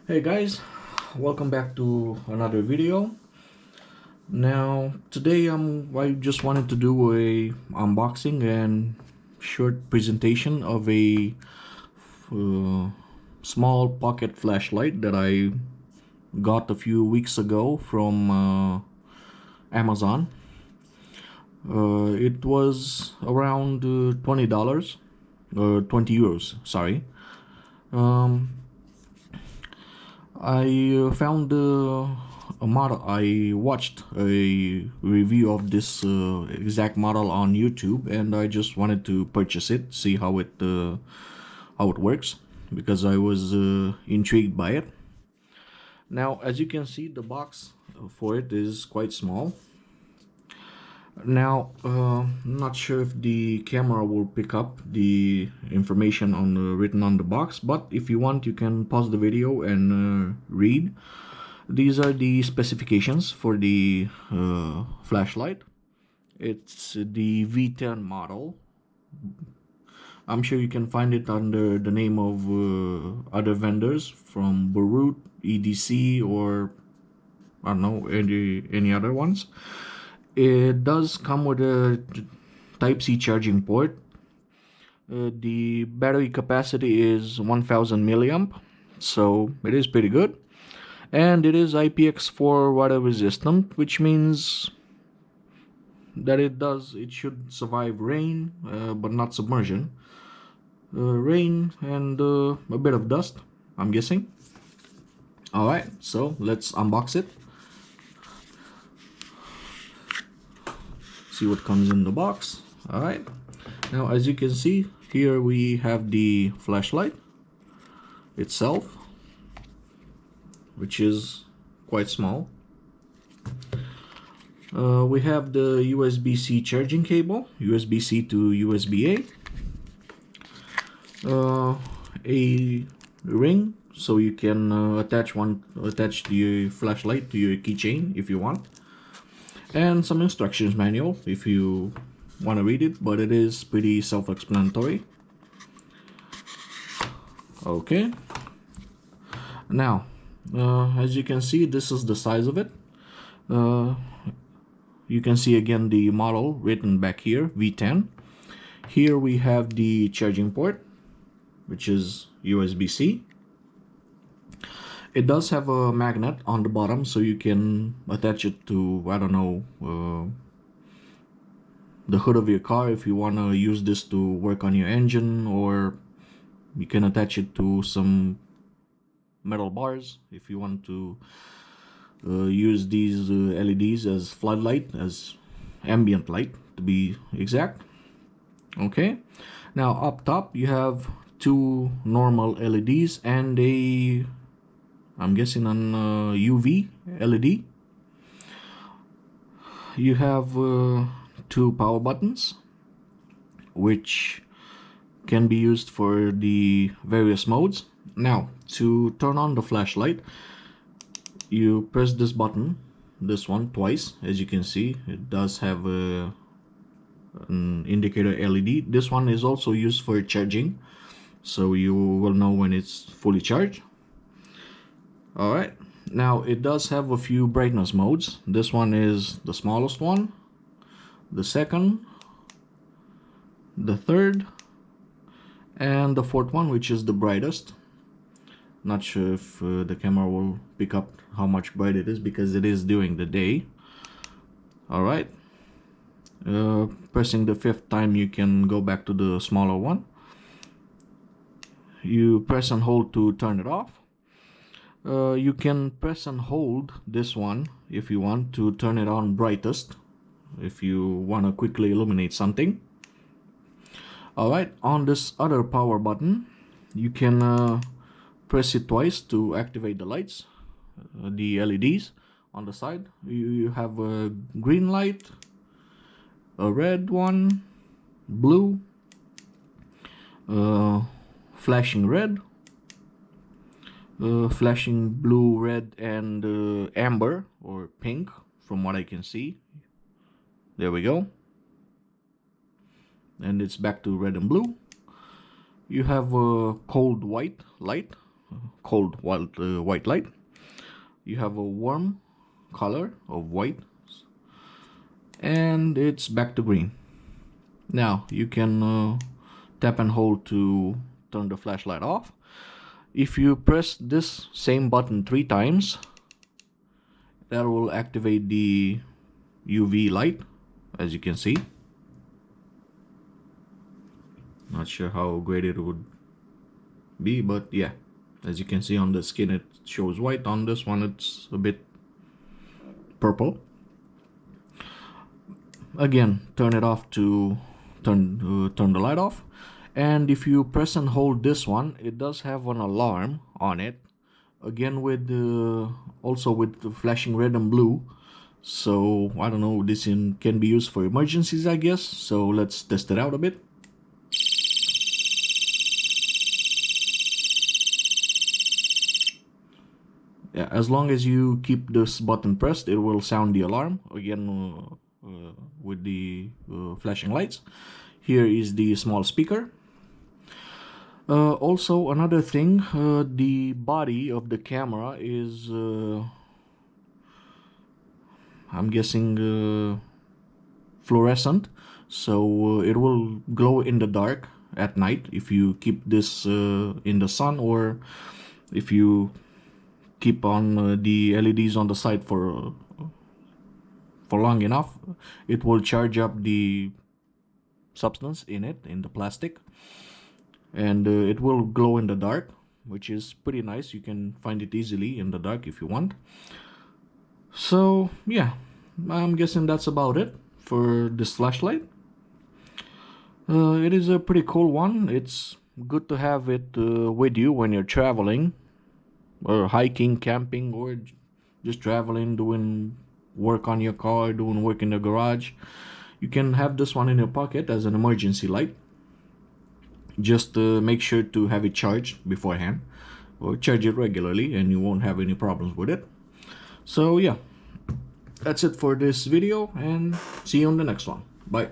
Hey guys, welcome back to another video. Now today I just wanted to do a unboxing and short presentation of a uh, small pocket flashlight that I got a few weeks ago from Amazon. It was around $20 or 20 euros, sorry. um, I found a model. I watched a review of this exact model on YouTube, and I just wanted to purchase it, see how it works, because I was intrigued by it. Now, as you can see, the box for it is quite small. Now, not sure if the camera will pick up the information on written on the box, but if you want, you can pause the video and read. These are the specifications for the flashlight. It's the V10 model. I'm sure you can find it under the name of other vendors from Barut, EDC, or I don't know, any other ones. It does come with a Type-C charging port. The battery capacity is 1000 milliamp, so it is pretty good. And it is IPX4 water resistant, which means that it should survive rain, but not submersion. Rain and a bit of dust, I'm guessing. Alright, so let's unbox it. See what comes in the box. Alright, now as you can see, here we have the flashlight itself, which is quite small. We have the USB-C charging cable, USB-C to USB-A, a ring so you can attach the flashlight to your keychain if you want, and some instructions manual if you want to read it, but it is pretty self-explanatory. Okay, now as you can see, this is the size of it. You can see again the model written back here, V10. Here we have the charging port, which is USB-C. It does have a magnet on the bottom, so you can attach it to, I don't know, the hood of your car if you want to use this to work on your engine, or you can attach it to some metal bars if you want to use these LEDs as floodlight, as ambient light to be exact. Okay, now up top you have two normal LEDs and I'm guessing an UV LED. You have two power buttons, which can be used for the various modes. Now, to turn on the flashlight, you press this button, this one, twice. As you can see, it does have an indicator LED. This one is also used for charging, so you will know when it's fully charged. Alright, now it does have a few brightness modes. This one is the smallest one, the second, the third, and the fourth one, which is the brightest. Not sure if the camera will pick up how much bright it is, because it is during the day. Alright, pressing the fifth time you can go back to the smaller one. You press and hold to turn it off. You can press and hold this one if you want to turn it on brightest, if you want to quickly illuminate something. Alright, on this other power button, you can press it twice to activate the lights, the LEDs on the side. You have a green light, a red one, blue, flashing red, flashing blue, red, and amber or pink from what I can see. There we go. And it's back to red and blue. You have a cold white light, cold white light. You have a warm color of white, and it's back to green. Now you can tap and hold to turn the flashlight off. If you press this same button 3 times, that will activate the UV light, as you can see. Not sure how great it would be, but yeah, as you can see on the skin it shows white. On this one it's a bit purple. Again, turn it off to turn the light off. And if you press and hold this one, it does have an alarm on it, again with also with the flashing red and blue. So I don't know, this can be used for emergencies, I guess. So let's test it out a bit. Yeah, as long as you keep this button pressed, it will sound the alarm again with the flashing lights. Here is the small speaker. Also, another thing, the body of the camera is, I'm guessing, fluorescent, so it will glow in the dark at night if you keep this in the sun, or if you keep on the LEDs on the side for long enough. It will charge up the substance in it, in the plastic, and it will glow in the dark, which is pretty nice. You can find it easily in the dark if you want. So yeah, I'm guessing that's about it for this flashlight. It is a pretty cool one. It's good to have it with you when you're traveling, or hiking, camping, or just traveling, doing work on your car, doing work in the garage. You can have this one in your pocket as an emergency light. Just make sure to have it charged beforehand, or charge it regularly, and you won't have any problems with it. So yeah, that's it for this video, and see you on the next one. Bye.